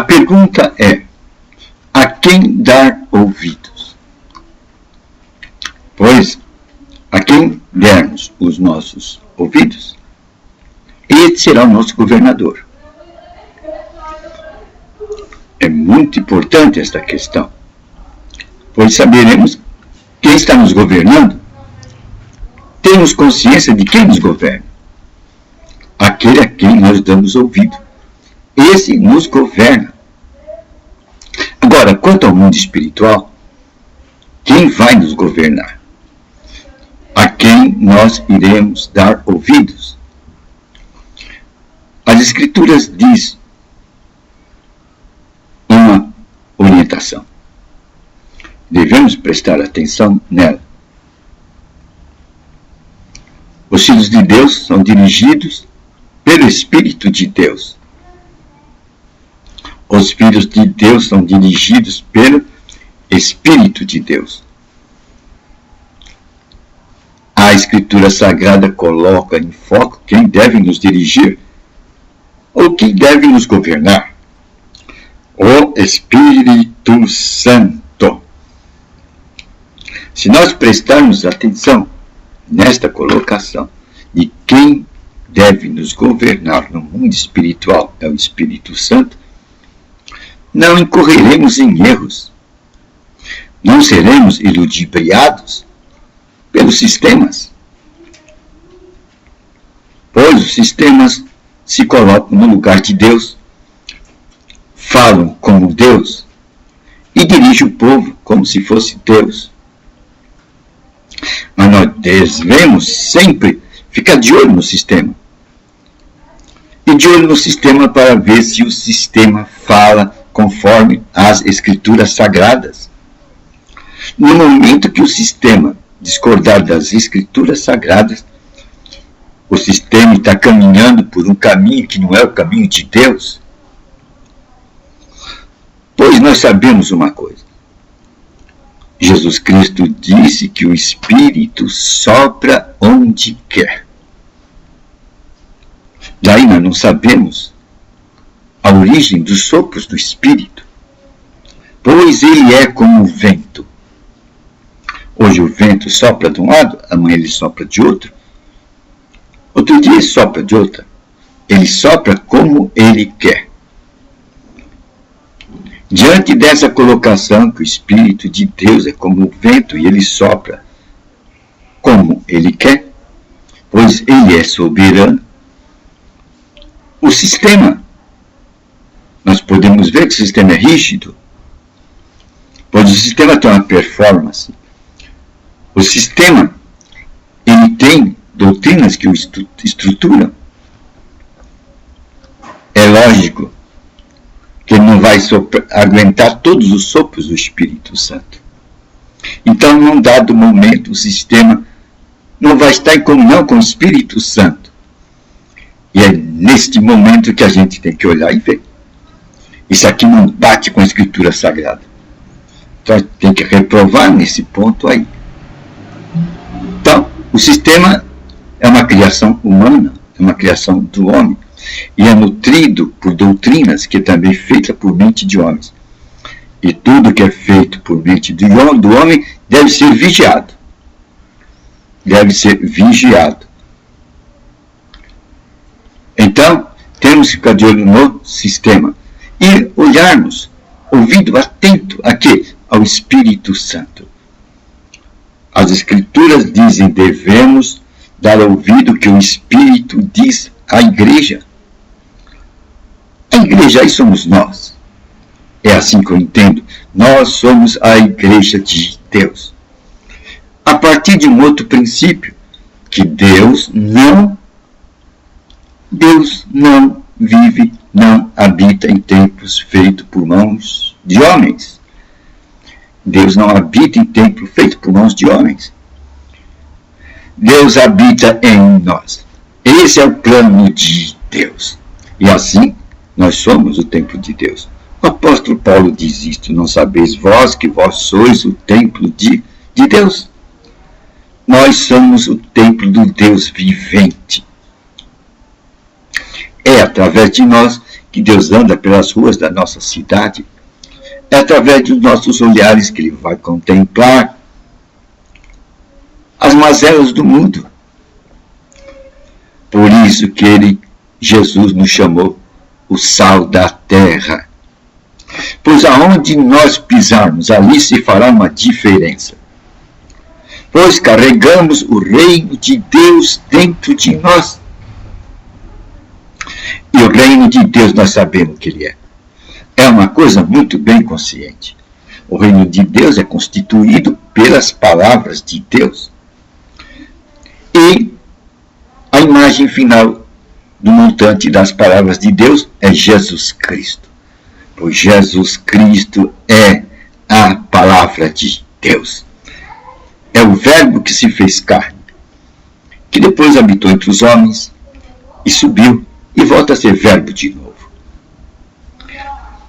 pergunta é: a quem dar ouvidos? Pois, a quem dermos os nossos ouvidos, ele será o nosso governador. É muito importante esta questão, pois saberemos quem está nos governando, temos consciência de quem nos governa. Aquele a quem nós damos ouvido, esse nos governa. Agora, quanto ao mundo espiritual, quem vai nos governar? A quem nós iremos dar ouvidos? As Escrituras dizem uma orientação. Devemos prestar atenção nela. Os filhos de Deus são dirigidos pelo Espírito de Deus. Os filhos de Deus são dirigidos pelo Espírito de Deus. A Escritura Sagrada coloca em foco quem deve nos dirigir ou quem deve nos governar. O Espírito Santo. Se nós prestarmos atenção nesta colocação de quem deve nos governar no mundo espiritual é o Espírito Santo, não incorreremos em erros. Não seremos iludibriados pelos sistemas. Pois os sistemas se colocam no lugar de Deus, falam como Deus e dirigem o povo como se fosse Deus. Mas nós devemos sempre ficar de olho no sistema. E de olho no sistema para ver se o sistema fala conforme as Escrituras Sagradas. No momento que o sistema discordar das Escrituras Sagradas, o sistema está caminhando por um caminho que não é o caminho de Deus. Pois nós sabemos uma coisa. Jesus Cristo disse que o Espírito sopra onde quer. Daí nós não sabemos a origem dos sopros do Espírito, pois ele é como o vento. Hoje o vento sopra de um lado, amanhã ele sopra de outro, outro dia ele sopra de outro. Ele sopra como ele quer. Diante dessa colocação que o Espírito de Deus é como o vento e ele sopra como ele quer, pois ele é soberano, o sistema, nós podemos ver que o sistema é rígido, pois o sistema tem uma performance. O sistema, ele tem doutrinas que o estruturam. É lógico que ele não vai aguentar todos os sopros do Espírito Santo. Então, num dado momento, o sistema não vai estar em comunhão com o Espírito Santo. E é neste momento que a gente tem que olhar e ver. Isso aqui não bate com a Escritura Sagrada. Então, tem que reprovar nesse ponto aí. Então, o sistema é uma criação humana, é uma criação do homem. E é nutrido por doutrinas que é também feita por mente de homens. E tudo que é feito por mente do homem deve ser vigiado. Deve ser vigiado. Então, temos que ficar de olho no sistema. E olharmos, ouvido atento a quê? Ao Espírito Santo. As Escrituras dizem, devemos dar ouvido que o Espírito diz à igreja. A igreja aí somos nós. É assim que eu entendo. Nós somos a igreja de Deus. A partir de um outro princípio, que Deus não vive, não habita em templos feitos por mãos de homens. Deus não habita em templo feito por mãos de homens. Deus habita em nós. Esse é o plano de Deus. E assim, nós somos o templo de Deus. O apóstolo Paulo diz isto: não sabeis vós que vós sois o templo de Deus? Nós somos o templo do Deus vivente. É através de nós que Deus anda pelas ruas da nossa cidade. É através dos nossos olhares que Ele vai contemplar as mazelas do mundo. Por isso que Jesus nos chamou o sal da terra. Pois aonde nós pisarmos, ali se fará uma diferença. Pois carregamos o reino de Deus dentro de nós. E o reino de Deus nós sabemos que ele é. É uma coisa muito bem consciente. O reino de Deus é constituído pelas palavras de Deus. E a imagem final do montante das palavras de Deus é Jesus Cristo. Pois Jesus Cristo é a palavra de Deus. É o verbo que se fez carne, que depois habitou entre os homens e subiu e volta a ser verbo de novo.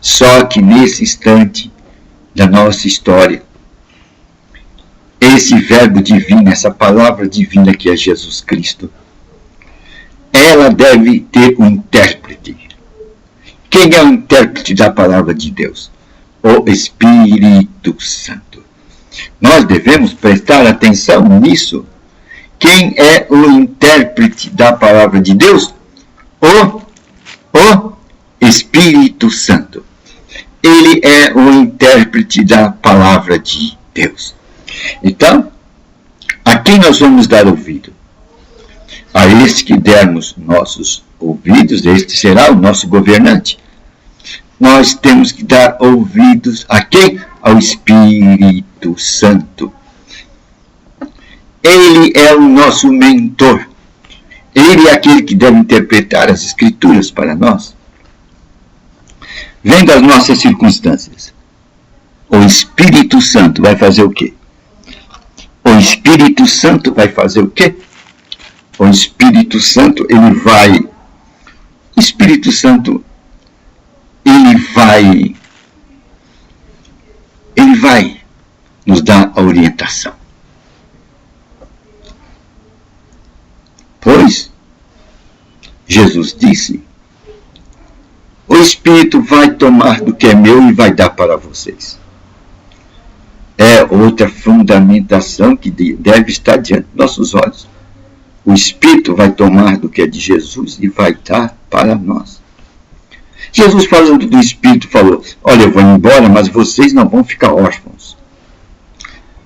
Só que nesse instante da nossa história, esse verbo divino, essa palavra divina que é Jesus Cristo, ela deve ter um intérprete. Quem é o intérprete da palavra de Deus? O Espírito Santo. Nós devemos prestar atenção nisso. Quem é o intérprete da palavra de Deus? O Espírito Santo. Ele é o intérprete da palavra de Deus. Então, a quem nós vamos dar ouvido? A este que dermos nossos ouvidos, este será o nosso governante. Nós temos que dar ouvidos a quem? Ao Espírito Santo. Ele é o nosso mentor. Ele é aquele que deve interpretar as Escrituras para nós. Vendo as nossas circunstâncias, o Espírito Santo vai fazer o quê? O Espírito Santo vai fazer o quê? O Espírito Santo, ele vai nos dar a orientação. Pois, Jesus disse, o Espírito vai tomar do que é meu e vai dar para vocês. É outra fundamentação que deve estar diante dos nossos olhos. O Espírito vai tomar do que é de Jesus e vai dar para nós. Jesus, falando do Espírito, falou, olha, eu vou embora, mas vocês não vão ficar órfãos.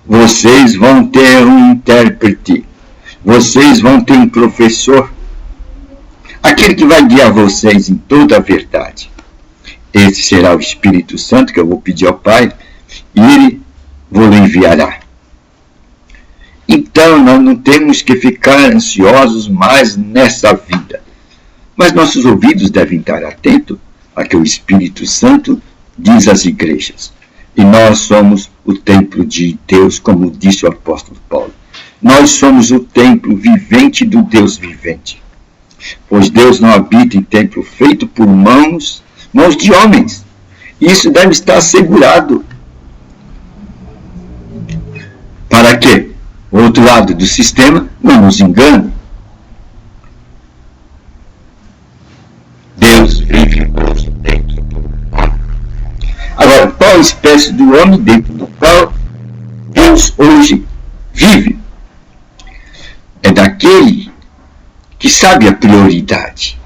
Vocês vão ter um intérprete. Vocês vão ter um professor. Aquele que vai guiar vocês em toda a verdade. Esse será o Espírito Santo, que eu vou pedir ao Pai, e ele vos enviará. Então, nós não temos que ficar ansiosos mais nessa vida. Mas nossos ouvidos devem estar atentos a que o Espírito Santo diz às igrejas. E nós somos o templo de Deus, como disse o apóstolo Paulo. Nós somos o templo vivente do Deus vivente. Pois Deus não habita em templo feito por mãos de homens. Isso deve estar assegurado. Para que o outro lado do sistema não nos engane. Deus vive hoje dentro do homem. Agora, qual espécie do homem dentro do qual Deus hoje vive? É daquele que sabe a prioridade.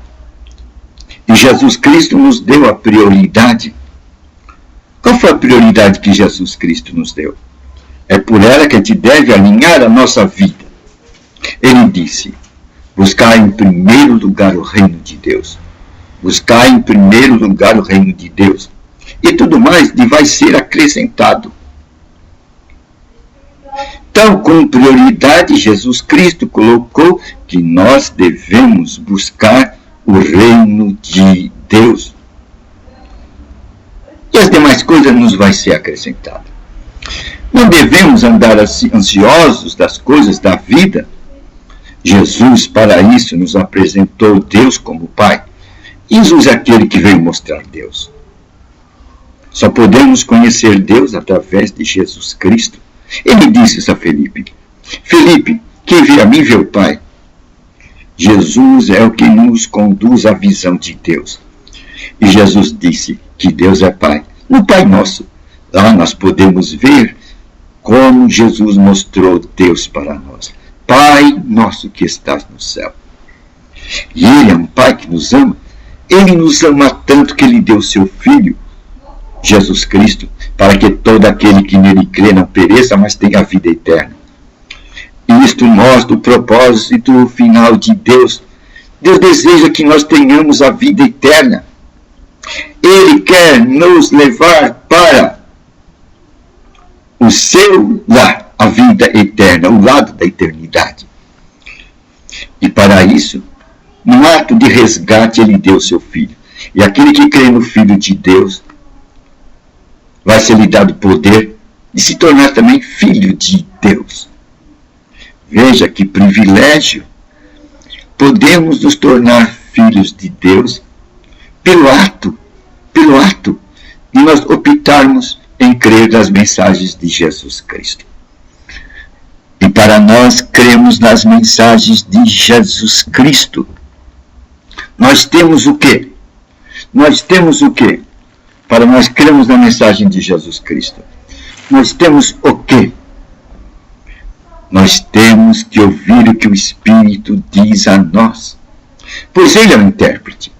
E Jesus Cristo nos deu a prioridade. Qual foi a prioridade que Jesus Cristo nos deu? É por ela que a gente deve alinhar a nossa vida. Ele disse, buscar em primeiro lugar o reino de Deus. Buscar em primeiro lugar o reino de Deus. E tudo mais lhe vai ser acrescentado. Então, com prioridade, Jesus Cristo colocou que nós devemos buscar o reino de Deus. E as demais coisas nos vai ser acrescentadas. Não devemos andar ansiosos das coisas da vida. Jesus, para isso, nos apresentou Deus como Pai. Jesus é aquele que veio mostrar Deus. Só podemos conhecer Deus através de Jesus Cristo. Ele disse isso a Felipe. Felipe, quem vê a mim vê o Pai. Jesus é o que nos conduz à visão de Deus. E Jesus disse que Deus é Pai. No Pai Nosso, lá nós podemos ver como Jesus mostrou Deus para nós. Pai nosso que estás no céu. E Ele é um Pai que nos ama. Ele nos ama tanto que Ele deu seu Filho, Jesus Cristo, para que todo aquele que nele crê não pereça, mas tenha a vida eterna. E isto mostra o propósito final de Deus. Deus deseja que nós tenhamos a vida eterna. Ele quer nos levar para o seu lar, a vida eterna, o lado da eternidade. E para isso, num ato de resgate, Ele deu seu Filho. E aquele que crê no Filho de Deus, vai ser lhe dado o poder de se tornar também filho de Deus. Veja que privilégio. Podemos nos tornar filhos de Deus pelo ato de nós optarmos em crer nas mensagens de Jesus Cristo. E para nós cremos nas mensagens de Jesus Cristo, nós temos o quê? Nós temos o quê? Para nós cremos na mensagem de Jesus Cristo, nós temos o quê? Nós temos que ouvir o que o Espírito diz a nós, pois Ele é o intérprete.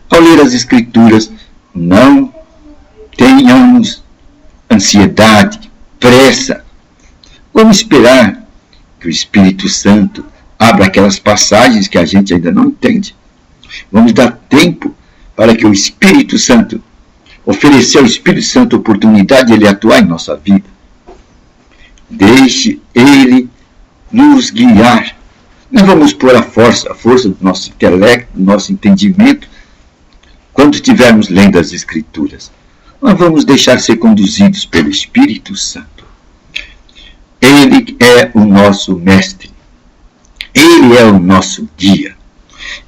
Ao ler as Escrituras, não tenhamos ansiedade, pressa. Vamos esperar que o Espírito Santo abra aquelas passagens que a gente ainda não entende. Vamos dar tempo para que o Espírito Santo, oferecer ao Espírito Santo a oportunidade de Ele atuar em nossa vida. Deixe Ele nos guiar. Não vamos pôr a força do nosso intelecto, do nosso entendimento, quando estivermos lendo as Escrituras. Nós vamos deixar ser conduzidos pelo Espírito Santo. Ele é o nosso mestre. Ele é o nosso guia.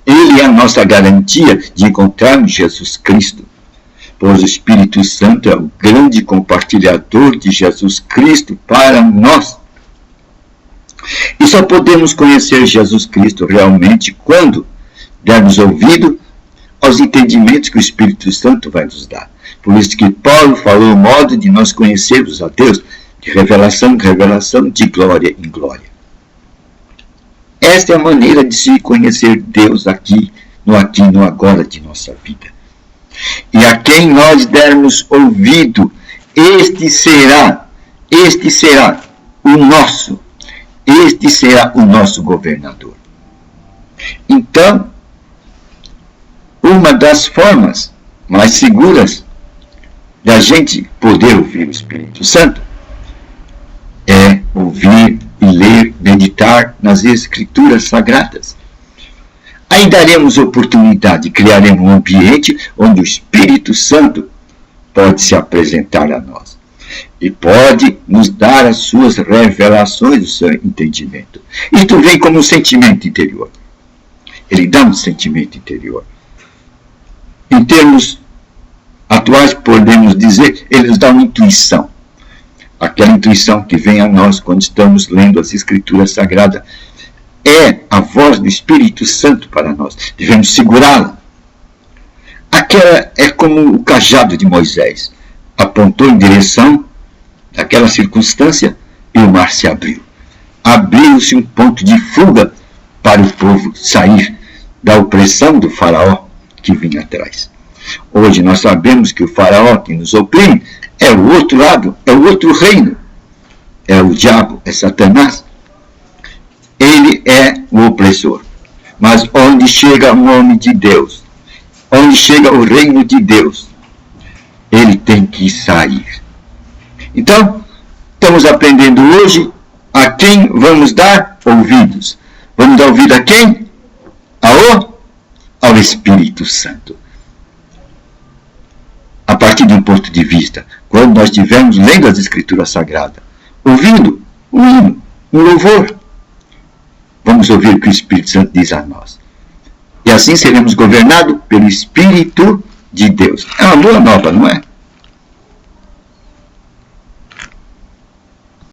Ele é a nossa garantia de encontrarmos Jesus Cristo. Pois o Espírito Santo é o grande compartilhador de Jesus Cristo para nós. E só podemos conhecer Jesus Cristo realmente quando dermos ouvido aos entendimentos que o Espírito Santo vai nos dar. Por isso que Paulo falou o modo de nós conhecermos a Deus, de revelação em revelação, de glória em glória. Esta é a maneira de se conhecer Deus aqui no agora de nossa vida. E a quem nós dermos ouvido, este será o nosso governador. Então, uma das formas mais seguras da gente poder ouvir o Espírito Santo é ouvir e ler, meditar nas Escrituras Sagradas. Aí daremos oportunidade, criaremos um ambiente onde o Espírito Santo pode se apresentar a nós. E pode nos dar as suas revelações, o seu entendimento. Isto vem como um sentimento interior. Ele dá um sentimento interior. Em termos atuais, podemos dizer, ele nos dá uma intuição. Aquela intuição que vem a nós quando estamos lendo as Escrituras Sagradas é a voz do Espírito Santo para nós. Devemos segurá-la. Aquela é como o cajado de Moisés. Apontou em direção daquela circunstância e o mar se abriu. Abriu-se um ponto de fuga para o povo sair da opressão do faraó que vinha atrás. Hoje nós sabemos que o faraó que nos oprime é o outro lado, é o outro reino. É o diabo, é Satanás. Ele é o opressor. Mas onde chega o homem de Deus, onde chega o reino de Deus, ele tem que sair. Então, estamos aprendendo hoje a quem vamos dar ouvidos. Vamos dar ouvido a quem? Ao Espírito Santo. A partir de um ponto de vista, quando nós estivermos lendo as Escrituras Sagradas, ouvindo um hino, um louvor, vamos ouvir o que o Espírito Santo diz a nós. E assim seremos governados pelo Espírito de Deus. É uma boa nova, não é?